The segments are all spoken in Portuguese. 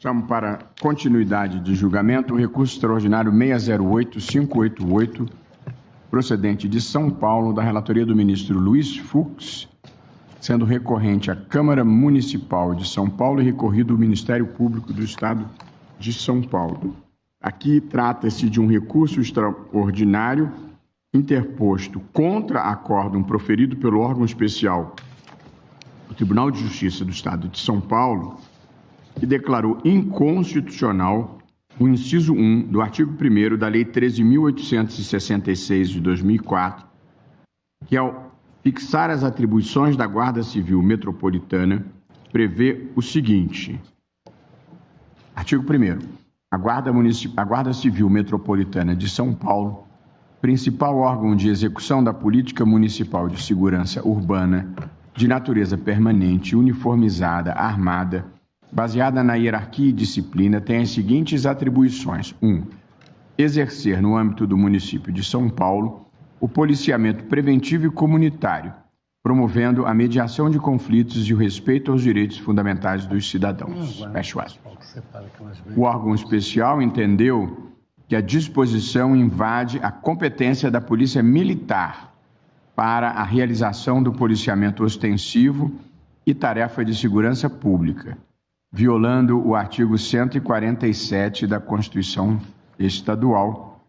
Chamo para continuidade de julgamento o recurso extraordinário 608-588, procedente de São Paulo, da relatoria do ministro Luiz Fux, sendo recorrente à Câmara Municipal de São Paulo e recorrido ao Ministério Público do Estado de São Paulo. Aqui trata-se de um recurso extraordinário interposto contra acórdão proferido pelo órgão especial do Tribunal de Justiça do Estado de São Paulo, que declarou inconstitucional o inciso 1 do artigo 1º da Lei 13.866 de 2004, que, ao fixar as atribuições da Guarda Civil Metropolitana, prevê o seguinte. Artigo 1º. A Guarda Civil Metropolitana de São Paulo, principal órgão de execução da política municipal de segurança urbana de natureza permanente, uniformizada, armada, baseada na hierarquia e disciplina, tem as seguintes atribuições. 1. Exercer no âmbito do município de São Paulo o policiamento preventivo e comunitário, promovendo a mediação de conflitos e o respeito aos direitos fundamentais dos cidadãos. Fecha aspas. O órgão especial entendeu que a disposição invade a competência da Polícia Militar para a realização do policiamento ostensivo e tarefa de segurança pública, violando o artigo 147 da Constituição Estadual,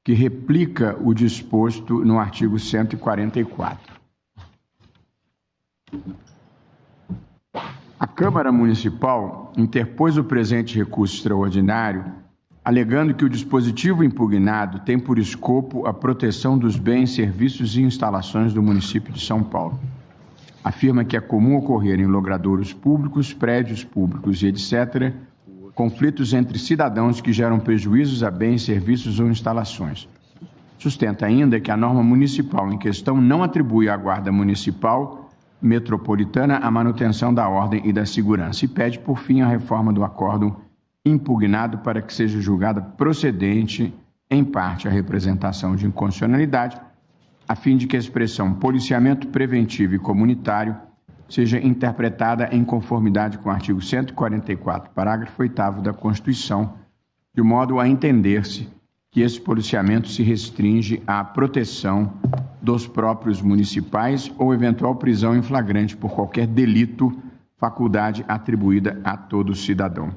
que replica o disposto no artigo 144. A Câmara Municipal interpôs o presente recurso extraordinário, alegando que o dispositivo impugnado tem por escopo a proteção dos bens, serviços e instalações do município de São Paulo. Afirma que é comum ocorrer em logradouros públicos, prédios públicos e etc., conflitos entre cidadãos que geram prejuízos a bens, serviços ou instalações. Sustenta ainda que a norma municipal em questão não atribui à Guarda Municipal Metropolitana a manutenção da ordem e da segurança e pede, por fim, a reforma do acórdão impugnado para que seja julgada procedente, em parte, a representação de inconstitucionalidade, a fim de que a expressão policiamento preventivo e comunitário seja interpretada em conformidade com o artigo 144, parágrafo 8º da Constituição, de modo a entender-se que esse policiamento se restringe à proteção dos próprios municipais ou eventual prisão em flagrante por qualquer delito, faculdade atribuída a todo cidadão.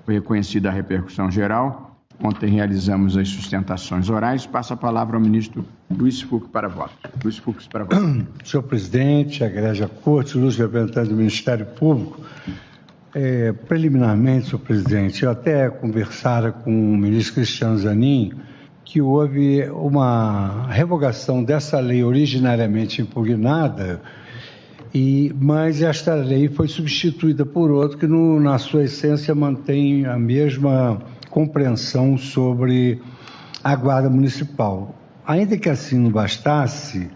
Foi reconhecida a repercussão geral. Ontem realizamos as sustentações orais. Passa a palavra ao ministro Luiz Fux para voto. Luiz Fux para voto. Senhor presidente, egrégia corte, ilustre representante do Ministério Público, preliminarmente, senhor presidente, eu até conversara com o ministro Cristiano Zanin que houve uma revogação dessa lei originariamente impugnada, mas esta lei foi substituída por outra que, na sua essência, mantém a mesma compreensão sobre a Guarda Municipal. Ainda que assim não bastasse,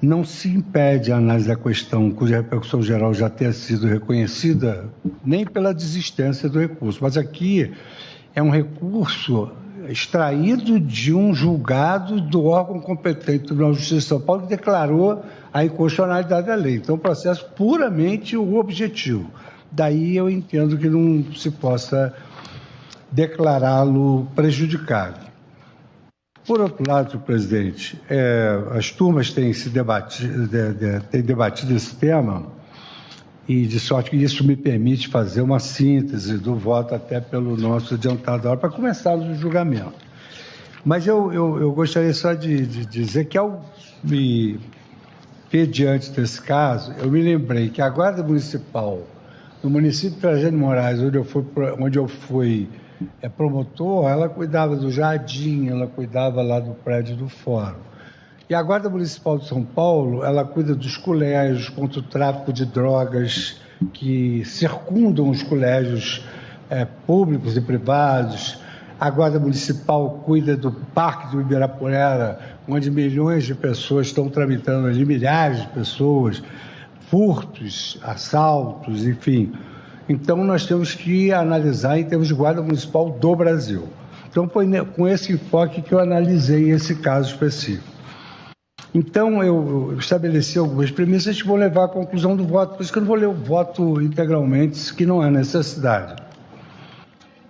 não se impede a análise da questão, cuja repercussão geral já tenha sido reconhecida, nem pela desistência do recurso. Mas aqui é um recurso extraído de um julgado do órgão competente do Tribunal de Justiça de São Paulo, que declarou a inconstitucionalidade da lei. Então, é um processo puramente objetivo. Daí eu entendo que não se possa declará-lo prejudicado. Por outro lado, senhor presidente, as turmas têm debatido esse tema, e de sorte que isso me permite fazer uma síntese do voto até pelo nosso adiantado hora para começarmos o julgamento. Mas eu gostaria só de dizer que, ao me ver diante desse caso, eu me lembrei que a Guarda Municipal no município de Trajano de Moraes, onde eu fui promotor, ela cuidava do jardim, ela cuidava lá do prédio do fórum. E a Guarda Municipal de São Paulo, ela cuida dos colégios contra o tráfico de drogas que circundam os colégios públicos e privados. A Guarda Municipal cuida do Parque do Ibirapuera, onde milhões de pessoas estão tramitando ali, milhares de pessoas, furtos, assaltos, enfim. Então, nós temos que analisar em termos de Guarda Municipal do Brasil. Então, foi com esse enfoque que eu analisei esse caso específico. Então, eu estabeleci algumas premissas que vão levar à conclusão do voto, por isso que eu não vou ler o voto integralmente, que não há necessidade.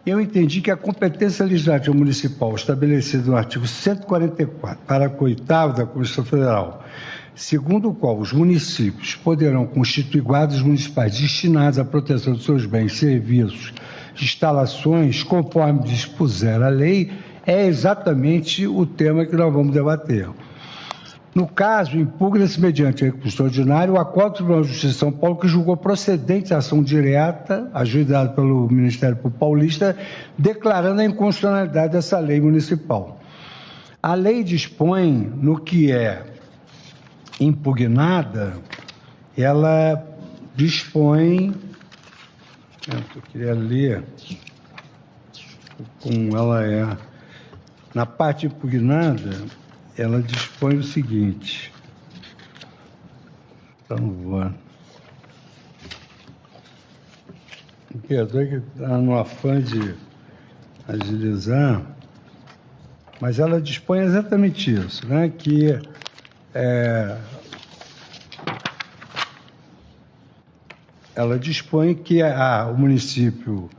eu entendi que a competência legislativa municipal estabelecida no artigo 144, parágrafo 8º da Constituição Federal, segundo o qual os municípios poderão constituir guardas municipais destinados à proteção de seus bens, serviços, instalações, conforme dispuser a lei, é exatamente o tema que nós vamos debater. No caso, impugna-se mediante recurso extraordinário o acordo do Tribunal de Justiça de São Paulo, que julgou procedente a ação direta, ajuizada pelo Ministério Público Paulista, declarando a inconstitucionalidade dessa lei municipal. A lei dispõe, no que é impugnada, ela dispõe, eu queria ler como ela é, na parte impugnada, ela dispõe o seguinte, me perdoe que está no afã de agilizar, mas ela dispõe exatamente isso, né? Que ela dispõe que o município,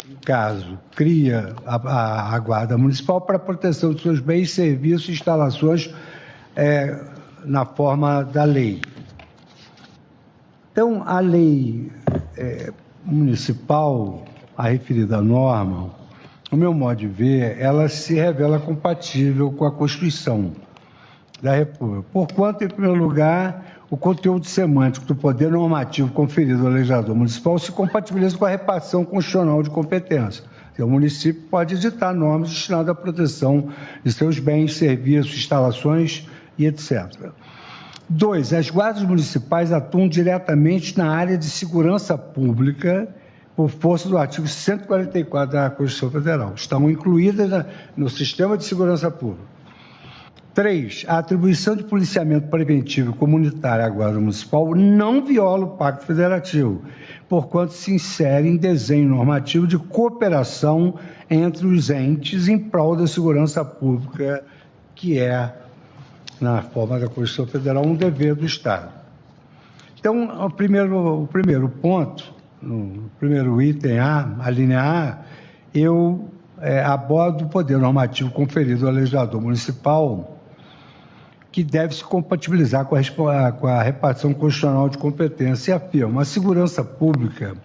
no caso, cria a Guarda Municipal para a proteção de seus bens, serviços e instalações na forma da lei. Então, a lei municipal, a referida norma, no meu modo de ver, ela se revela compatível com a Constituição da República, porquanto, em primeiro lugar, o conteúdo semântico do poder normativo conferido ao legislador municipal se compatibiliza com a repartição constitucional de competência. O município pode editar normas destinadas à proteção de seus bens, serviços, instalações e etc. 2. As guardas municipais atuam diretamente na área de segurança pública por força do artigo 144 da Constituição Federal. Estão incluídas no sistema de segurança pública. 3. A atribuição de policiamento preventivo e comunitário à Guarda Municipal não viola o Pacto Federativo, porquanto se insere em desenho normativo de cooperação entre os entes em prol da segurança pública, que é, na forma da Constituição Federal, um dever do Estado. Então, o primeiro ponto, no primeiro item a linha A, eu abordo o poder normativo conferido ao legislador municipal, que deve se compatibilizar com a repartição constitucional de competência, e afirma: a segurança pública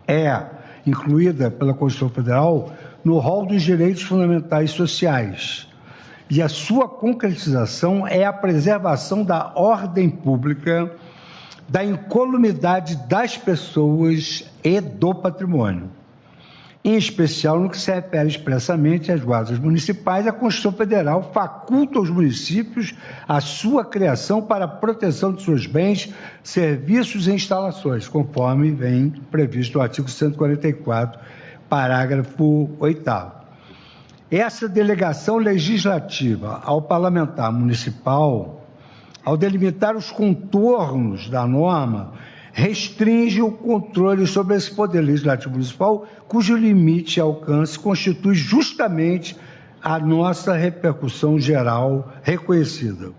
é incluída pela Constituição Federal no rol dos direitos fundamentais sociais, e a sua concretização é a preservação da ordem pública, da incolumidade das pessoas e do patrimônio. Em especial no que se refere expressamente às guardas municipais, a Constituição Federal faculta aos municípios a sua criação para a proteção de seus bens, serviços e instalações, conforme vem previsto no artigo 144, parágrafo 8º. Essa delegação legislativa ao parlamentar municipal, ao delimitar os contornos da norma, restringe o controle sobre esse poder legislativo municipal, cujo limite e alcance constitui justamente a nossa repercussão geral reconhecida.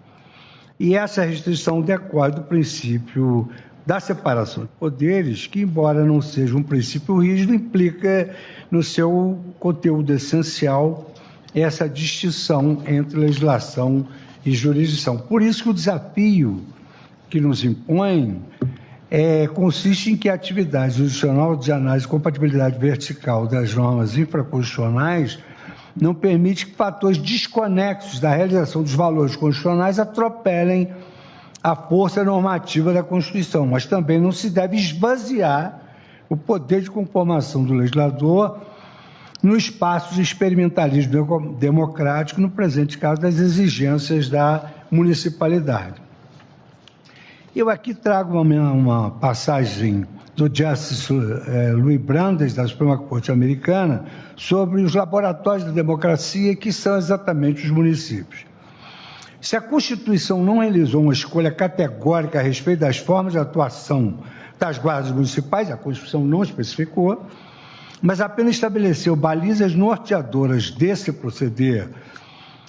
E essa restrição decorre do princípio da separação de poderes, que, embora não seja um princípio rígido, implica no seu conteúdo essencial essa distinção entre legislação e jurisdição. Por isso que o desafio que nos impõe consiste em que a atividade jurisdicional de análise de compatibilidade vertical das normas infraconstitucionais não permite que fatores desconexos da realização dos valores constitucionais atropelem a força normativa da Constituição, mas também não se deve esvaziar o poder de conformação do legislador no espaço de experimentalismo democrático, no presente caso das exigências da municipalidade. Eu aqui trago uma passagem do Justice Louis Brandeis, da Suprema Corte Americana, sobre os laboratórios da democracia, que são exatamente os municípios. Se a Constituição não realizou uma escolha categórica a respeito das formas de atuação das guardas municipais, a Constituição não especificou, mas apenas estabeleceu balizas norteadoras desse proceder,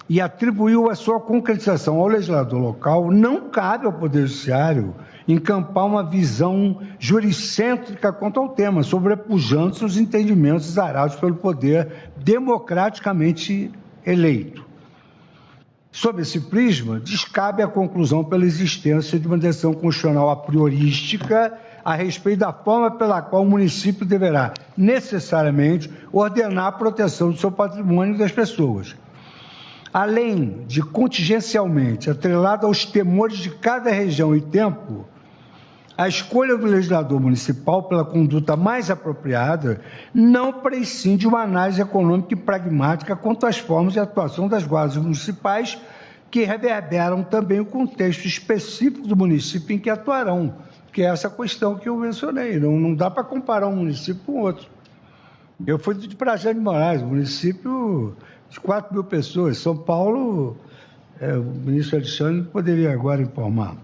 e atribuiu a sua concretização ao legislador local, não cabe ao Poder Judiciário encampar uma visão juricêntrica quanto ao tema, sobrepujando os entendimentos exarados pelo poder democraticamente eleito. Sob esse prisma, descabe a conclusão pela existência de uma decisão constitucional a priorística a respeito da forma pela qual o município deverá necessariamente ordenar a proteção do seu patrimônio e das pessoas. Além de contingencialmente atrelada aos temores de cada região e tempo, a escolha do legislador municipal pela conduta mais apropriada não prescinde de uma análise econômica e pragmática quanto às formas de atuação das guardas municipais, que reverberam também o contexto específico do município em que atuarão, que é essa questão que eu mencionei. Não dá para comparar um município com outro. Eu fui de Trajano de Moraes, município de 4 mil pessoas. São Paulo, o ministro Alexandre poderia agora informar.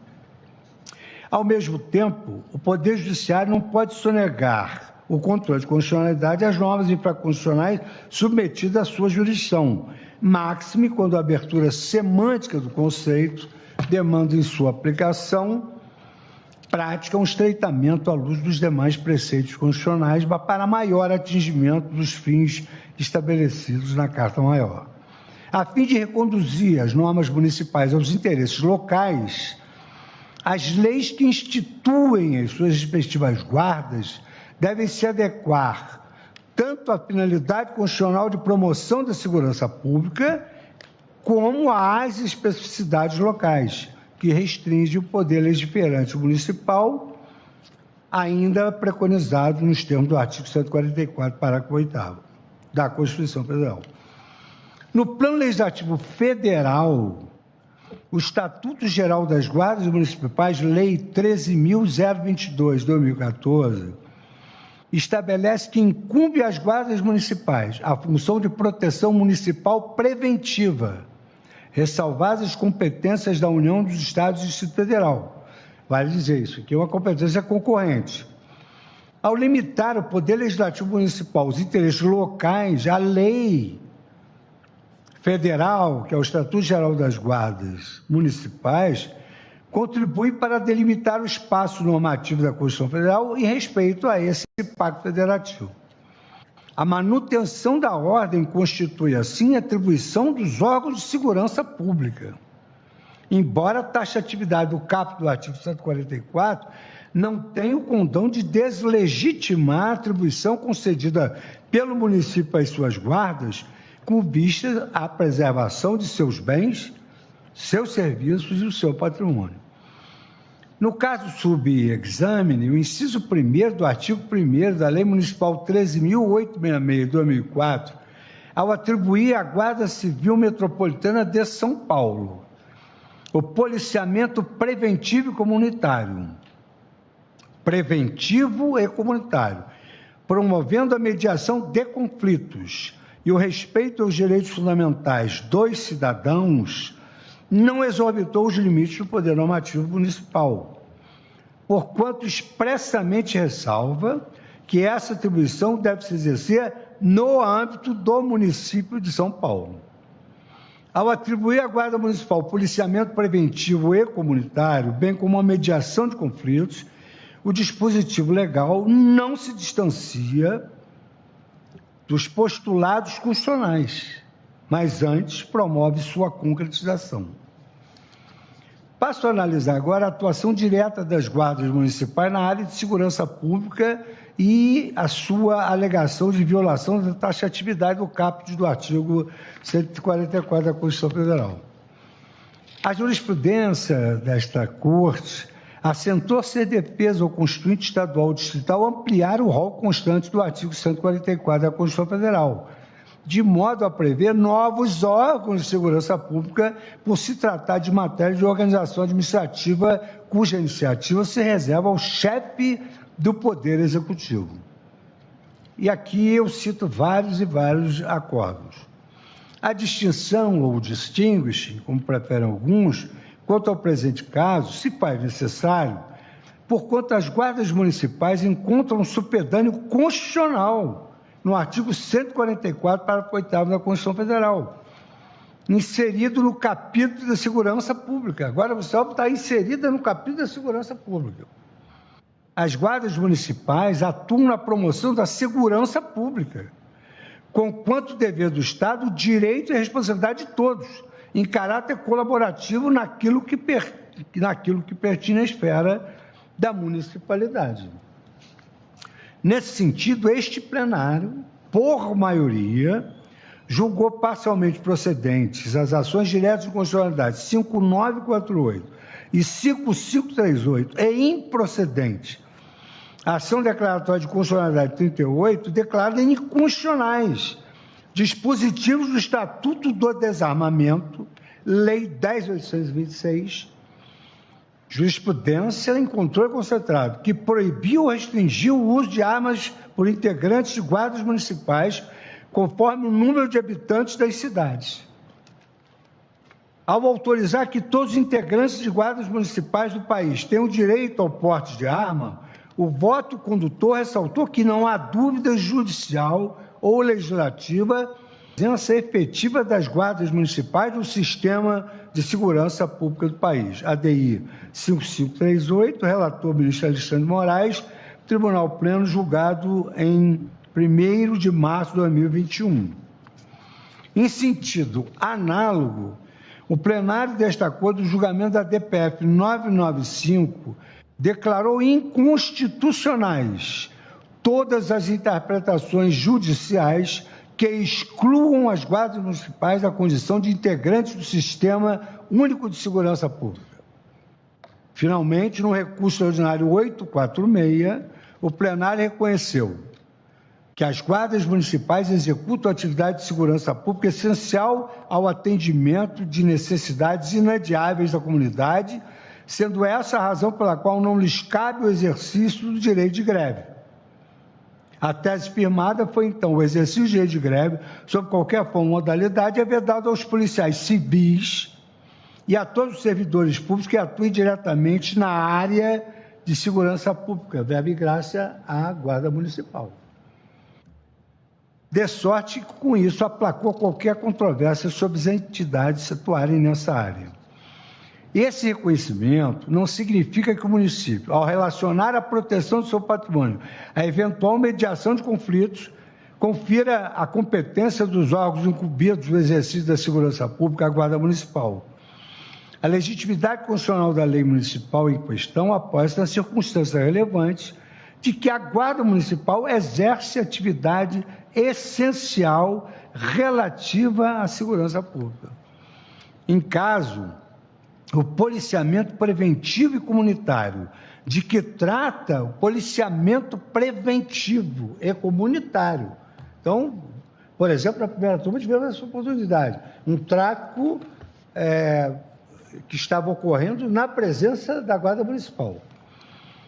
Ao mesmo tempo, o Poder Judiciário não pode sonegar o controle de constitucionalidade às normas infraconstitucionais submetidas à sua jurisdição, máxime quando a abertura semântica do conceito demanda em sua aplicação prática um estreitamento à luz dos demais preceitos constitucionais para maior atingimento dos fins estabelecidos na Carta Maior. A fim de reconduzir as normas municipais aos interesses locais, as leis que instituem as suas respectivas guardas devem se adequar tanto à finalidade constitucional de promoção da segurança pública, como às especificidades locais, que restringe o poder legiferante municipal, ainda preconizado nos termos do artigo 144, parágrafo 8º da Constituição Federal. No plano legislativo federal, o Estatuto Geral das Guardas Municipais, Lei 13.022, 2014, estabelece que incumbe às guardas municipais a função de proteção municipal preventiva, ressalvadas as competências da União dos Estados e do Distrito Federal. Vale dizer isso, que é uma competência concorrente. Ao limitar o poder legislativo municipal aos interesses locais, a lei federal, que é o Estatuto Geral das Guardas Municipais, contribui para delimitar o espaço normativo da Constituição Federal em respeito a esse pacto federativo. A manutenção da ordem constitui, assim, atribuição dos órgãos de segurança pública. Embora a taxatividade do caput do artigo 144 não tenha o condão de deslegitimar a atribuição concedida pelo município às suas guardas, com vista à preservação de seus bens, seus serviços e o seu patrimônio. No caso subexame, o inciso 1º do artigo 1º da Lei Municipal 13.866, de 2004, ao atribuir à Guarda Civil Metropolitana de São Paulo o policiamento preventivo e comunitário, promovendo a mediação de conflitos e o respeito aos direitos fundamentais dos cidadãos, não exorbitou os limites do poder normativo municipal, porquanto expressamente ressalva que essa atribuição deve se exercer no âmbito do município de São Paulo. Ao atribuir à Guarda Municipal policiamento preventivo e comunitário, bem como a mediação de conflitos, o dispositivo legal não se distancia dos postulados constitucionais, mas antes promove sua concretização. Passo a analisar agora a atuação direta das guardas municipais na área de segurança pública e a sua alegação de violação da taxatividade do caput do artigo 144 da Constituição Federal. A jurisprudência desta Corte assentou ser defesa ao Constituinte Estadual ou Distrital ampliar o rol constante do artigo 144 da Constituição Federal, de modo a prever novos órgãos de segurança pública, por se tratar de matéria de organização administrativa cuja iniciativa se reserva ao chefe do Poder Executivo. E aqui eu cito vários acordos. A distinção ou distinguish, como preferem alguns, quanto ao presente caso, se faz necessário, porquanto as guardas municipais encontram um supedâneo constitucional no artigo 144, parágrafo 8º da Constituição Federal, inserido no capítulo da segurança pública. A Guarda Municipal está inserida no capítulo da segurança pública. As guardas municipais atuam na promoção da segurança pública, conquanto dever do Estado, o direito e a responsabilidade de todos, em caráter colaborativo naquilo que pertence à esfera da municipalidade. Nesse sentido, este plenário, por maioria, julgou parcialmente procedentes as ações diretas de constitucionalidade 5948 e 5538 e improcedente a ação declaratória de constitucionalidade 38, declarada inconstitucionais dispositivos do Estatuto do Desarmamento, Lei 10.826, jurisprudência em controle concentrado, que proibiu ou restringiu o uso de armas por integrantes de guardas municipais conforme o número de habitantes das cidades. Ao autorizar que todos os integrantes de guardas municipais do país tenham direito ao porte de arma, o voto condutor ressaltou que não há dúvida judicial ou legislativa da presença efetiva das guardas municipais no sistema de segurança pública do país. ADI 5538, relator ministro Alexandre Moraes, Tribunal Pleno, julgado em 1º de março de 2021. Em sentido análogo, o plenário destacou do julgamento da DPF 995, declarou inconstitucionais todas as interpretações judiciais que excluam as guardas municipais da condição de integrantes do Sistema Único de Segurança Pública. Finalmente, no recurso ordinário 846, o plenário reconheceu que as guardas municipais executam atividade de segurança pública essencial ao atendimento de necessidades inadiáveis da comunidade, sendo essa a razão pela qual não lhes cabe o exercício do direito de greve. A tese firmada foi, então, o exercício do direito de greve, sob qualquer forma ou modalidade, é vedado aos policiais civis e a todos os servidores públicos que atuem diretamente na área de segurança pública, verba e graça à Guarda Municipal. De sorte que, com isso, aplacou qualquer controvérsia sobre as entidades atuarem nessa área. Esse reconhecimento não significa que o município, ao relacionar a proteção do seu patrimônio à eventual mediação de conflitos, confira a competência dos órgãos incumbidos do exercício da segurança pública à Guarda Municipal. A legitimidade constitucional da lei municipal em questão apoia-se nas circunstâncias relevantes de que a Guarda Municipal exerce atividade essencial relativa à segurança pública. Em caso, o policiamento preventivo e comunitário, de que trata o policiamento preventivo e comunitário. Então, por exemplo, na primeira turma tivemos essa oportunidade, um tráfico que estava ocorrendo na presença da Guarda Municipal.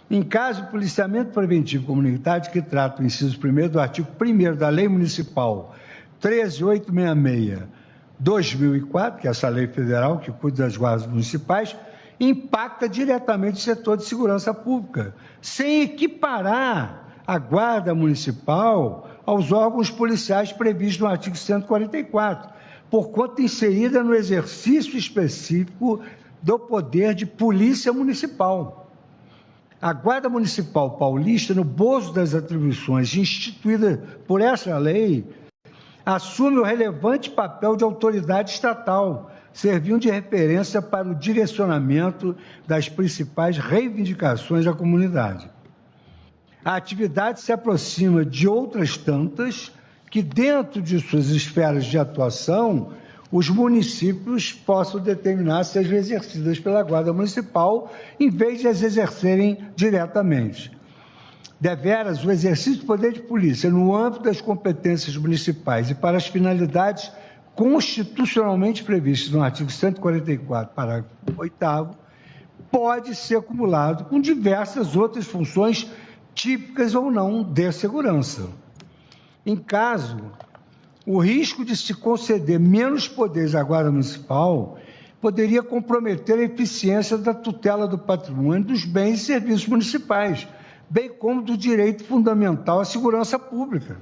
Em caso de policiamento preventivo e comunitário, de que trata o inciso 1º do artigo 1º da Lei Municipal 13.866/2004, que é essa lei federal que cuida das guardas municipais, impacta diretamente o setor de segurança pública, sem equiparar a Guarda Municipal aos órgãos policiais previstos no artigo 144, porquanto inserida no exercício específico do poder de polícia municipal. A Guarda Municipal Paulista, no bojo das atribuições instituídas por essa lei, assume o relevante papel de autoridade estatal, servindo de referência para o direcionamento das principais reivindicações da comunidade. A atividade se aproxima de outras tantas que, dentro de suas esferas de atuação, os municípios possam determinar sejam exercidas pela Guarda Municipal, em vez de as exercerem diretamente. Deveras, o exercício do poder de polícia no âmbito das competências municipais e para as finalidades constitucionalmente previstas no artigo 144, parágrafo 8º, pode ser acumulado com diversas outras funções típicas ou não de segurança. Em caso, o risco de se conceder menos poderes à Guarda Municipal poderia comprometer a eficiência da tutela do patrimônio, dos bens e serviços municipais, bem como do direito fundamental à segurança pública,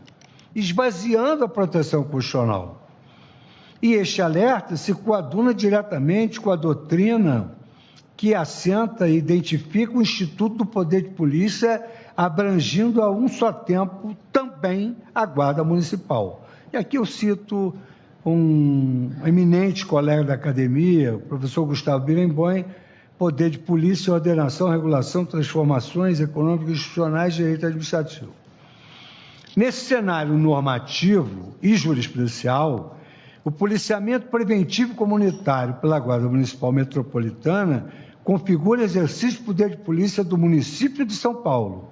esvaziando a proteção constitucional. E este alerta se coaduna diretamente com a doutrina que assenta e identifica o Instituto do Poder de Polícia, abrangindo a um só tempo também a Guarda Municipal. E aqui eu cito um eminente colega da academia, o professor Gustavo Birenboim, Poder de Polícia, Ordenação, Regulação, Transformações Econômicas e Institucionais, Direito Administrativo. Nesse cenário normativo e jurisprudencial, o policiamento preventivo comunitário pela Guarda Municipal Metropolitana configura exercício do poder de polícia do município de São Paulo,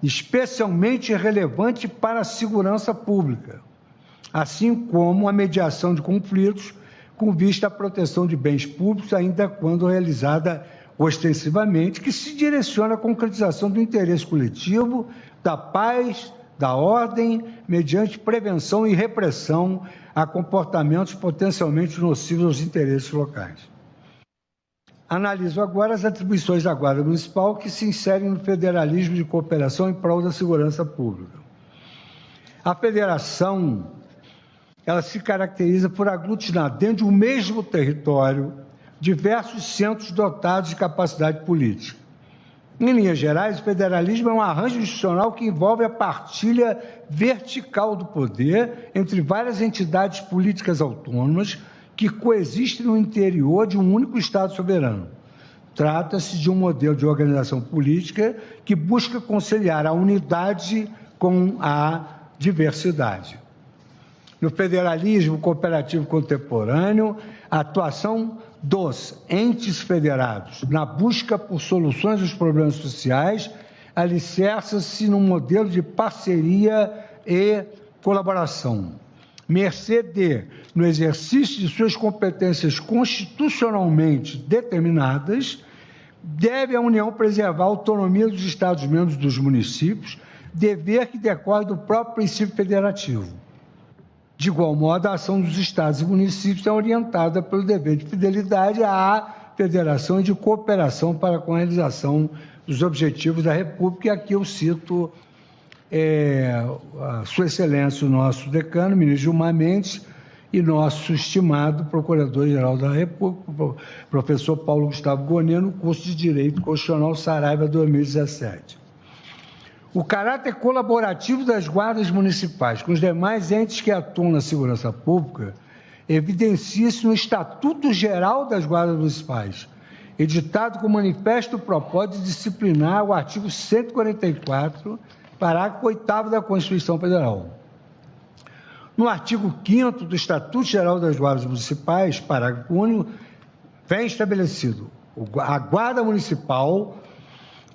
especialmente relevante para a segurança pública, assim como a mediação de conflitos com vista à proteção de bens públicos, ainda quando realizada ostensivamente, que se direciona à concretização do interesse coletivo, da paz, da ordem, mediante prevenção e repressão a comportamentos potencialmente nocivos aos interesses locais. Analiso agora as atribuições da Guarda Municipal que se inserem no federalismo de cooperação em prol da segurança pública. A federação, ela se caracteriza por aglutinar dentro de um mesmo território diversos centros dotados de capacidade política. Em linhas gerais, o federalismo é um arranjo institucional que envolve a partilha vertical do poder entre várias entidades políticas autônomas que coexistem no interior de um único Estado soberano. Trata-se de um modelo de organização política que busca conciliar a unidade com a diversidade. No federalismo cooperativo contemporâneo, a atuação dos entes federados na busca por soluções dos problemas sociais alicerça-se num modelo de parceria e colaboração. Mercê de, no exercício de suas competências constitucionalmente determinadas, deve a União preservar a autonomia dos Estados-membros dos municípios, dever que decorre do próprio princípio federativo. De igual modo, a ação dos Estados e municípios é orientada pelo dever de fidelidade à federação e de cooperação para com a realização dos objetivos da República, e aqui eu cito a Sua Excelência, o nosso decano, ministro Gilmar Mendes, e nosso estimado Procurador-Geral da República, professor Paulo Gustavo Gonet, no curso de Direito Constitucional Saraiva 2017. O caráter colaborativo das guardas municipais com os demais entes que atuam na segurança pública evidencia-se no Estatuto Geral das Guardas Municipais, editado com manifesto propósito de disciplinar o artigo 144, parágrafo 8º da Constituição Federal. No artigo 5º do Estatuto Geral das Guardas Municipais, parágrafo único, vem estabelecido: a Guarda Municipal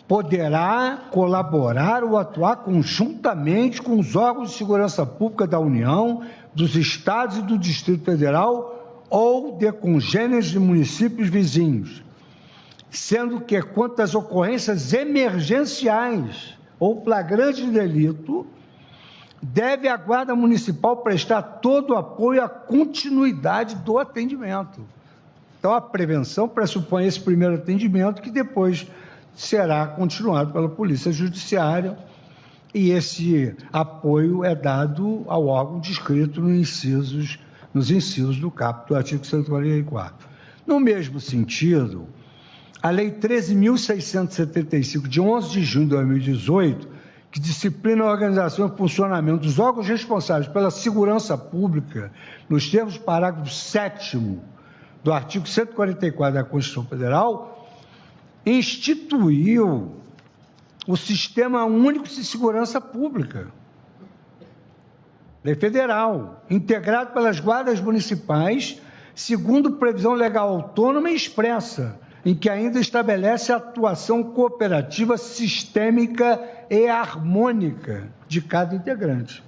poderá colaborar ou atuar conjuntamente com os órgãos de segurança pública da União, dos Estados e do Distrito Federal ou de congêneres de municípios vizinhos, sendo que, quanto às ocorrências emergenciais ou flagrantes de delito, deve a Guarda Municipal prestar todo o apoio à continuidade do atendimento. Então, a prevenção pressupõe esse primeiro atendimento, que depois será continuado pela Polícia Judiciária, e esse apoio é dado ao órgão descrito nos incisos do caput do artigo 144. No mesmo sentido, a Lei 13.675, de 11 de junho de 2018, que disciplina a organização e funcionamento dos órgãos responsáveis pela segurança pública, nos termos do parágrafo 7º do artigo 144 da Constituição Federal, instituiu o Sistema Único de Segurança Pública, lei federal, integrado pelas guardas municipais, segundo previsão legal autônoma e expressa, em que ainda estabelece a atuação cooperativa, sistêmica e harmônica de cada integrante.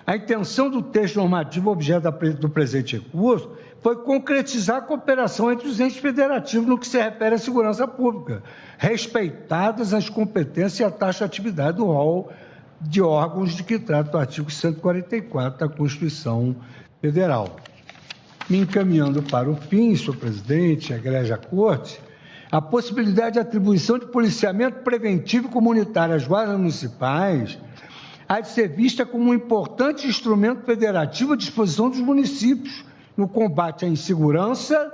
A intenção do texto normativo objeto do presente recurso foi concretizar a cooperação entre os entes federativos no que se refere à segurança pública, respeitadas as competências e a taxatividade do rol de órgãos de que trata o artigo 144 da Constituição Federal. Me encaminhando para o fim, senhor presidente, a Egrégia Corte, a possibilidade de atribuição de policiamento preventivo comunitário às guardas municipais há de ser vista como um importante instrumento federativo à disposição dos municípios, no combate à insegurança,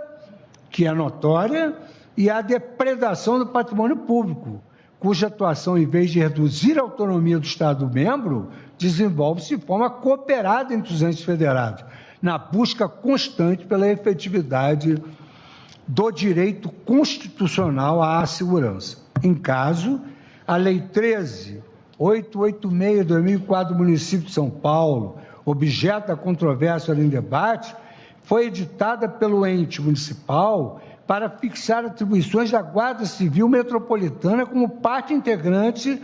que é notória, e à depredação do patrimônio público, cuja atuação, em vez de reduzir a autonomia do Estado-membro, desenvolve-se de forma cooperada entre os entes federados, na busca constante pela efetividade do direito constitucional à segurança. Em caso, a Lei 13.886 de 2004 do município de São Paulo, objeto da controvérsia em debate, foi editada pelo ente municipal para fixar atribuições da Guarda Civil Metropolitana como parte integrante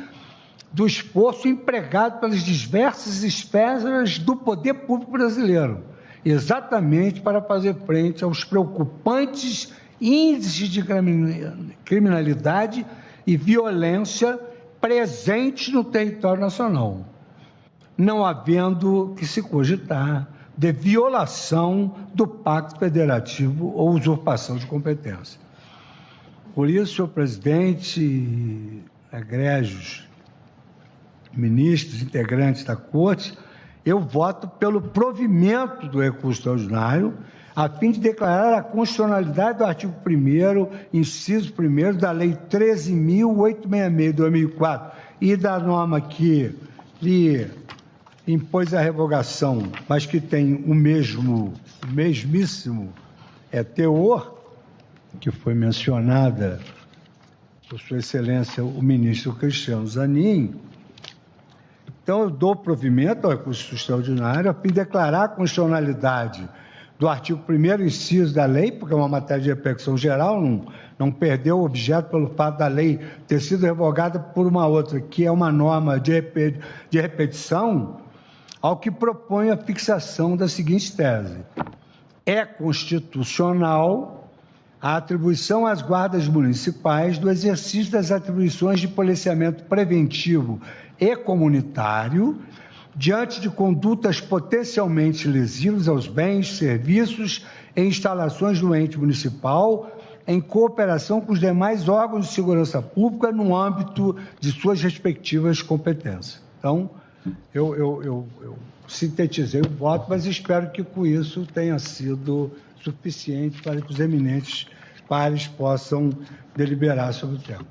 do esforço empregado pelas diversas esferas do poder público brasileiro, exatamente para fazer frente aos preocupantes índices de criminalidade e violência presentes no território nacional, não havendo que se cogitar de violação do Pacto Federativo ou usurpação de competência. Por isso, senhor presidente, egrégios ministros, integrantes da Corte, eu voto pelo provimento do recurso extraordinário, a fim de declarar a constitucionalidade do artigo 1º, inciso 1º, da Lei 13.866 de 2004 e da norma que lhe impôs a revogação, mas que tem o mesmíssimo teor, que foi mencionada por Sua Excelência o ministro Cristiano Zanin. Então, eu dou provimento ao recurso extraordinário a fim de declarar a constitucionalidade do artigo 1º, inciso da lei, porque é uma matéria de repercussão geral, não perdeu o objeto pelo fato da lei ter sido revogada por uma outra, que é uma norma de repetição, ao que propõe a fixação da seguinte tese: é constitucional a atribuição às guardas municipais do exercício das atribuições de policiamento preventivo e comunitário diante de condutas potencialmente lesivas aos bens, serviços e instalações do ente municipal, em cooperação com os demais órgãos de segurança pública no âmbito de suas respectivas competências. Então, eu sintetizei o voto, mas espero que com isso tenha sido suficiente para que os eminentes pares possam deliberar sobre o tema.